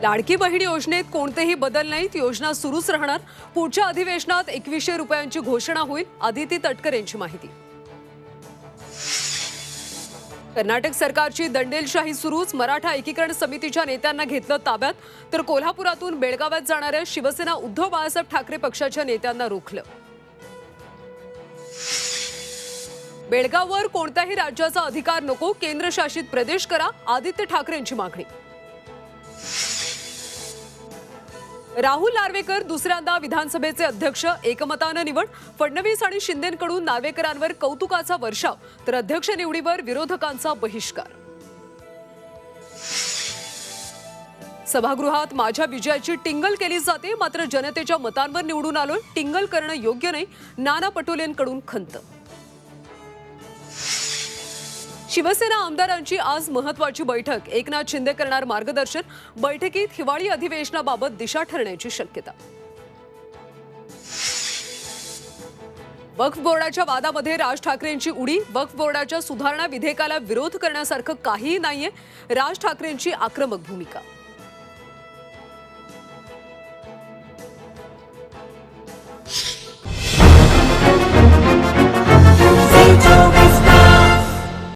लाडकी बहीण योजनेत कोणतेही बदल नाहीत, योजना सुरूच राहणार। पुढच्या अधिवेशनात 2100 रुपयांची घोषणा होईल। आदिती तटकर यांची माहिती। कर्नाटक सरकारची दंडेलशाही सुरूच। मराठा एकीकरण समितीच्या नेत्यांना घेतलं ताब्यात, तर कोल्हापुरातून बेळगावात जाणाऱ्या शिवसेना उद्धव बाळासाहेब ठाकरे पक्षाच्या नेत्यांना रोखलं। बेळगाववर कोणत्याही राज्याचा अधिकार नको, केंद्रशासित प्रदेश करा, आदित्य ठाकरे यांची मागणी। राहुल नार्वेकर दुसऱ्यांदा विधानसभेचे अध्यक्ष, एकमतानं निवड। फडणवीस आणि शिंदेंकडून नार्वेकरांवर कौतुकाचा वर्षाव, तर अध्यक्ष निवडीवर विरोधकांचा बहिष्कार। सभागृहात माझ्या विजयाची टिंगल केली जाते, मात्र जनतेच्या मतांवर निवडून आलोय, टिंगल करणं योग्य नाही, नाना पटोलेंकडून खंत। शिवसेना आमदारांची आज महत्त्वाची बैठक, एकनाथ शिंदे करणार मार्गदर्शन। बैठकीत हिवाळी अधिवेशनाबाबत दिशा ठरण्याची शक्यता। वक्फ बोर्डाच्या वादामध्ये राज ठाकरेंची उडी, वक्फ बोर्डाच्या सुधारणा विधेयकाला विरोध करण्यासारखं काहीही नाहीये, राज ठाकरेंची आक्रमक भूमिका।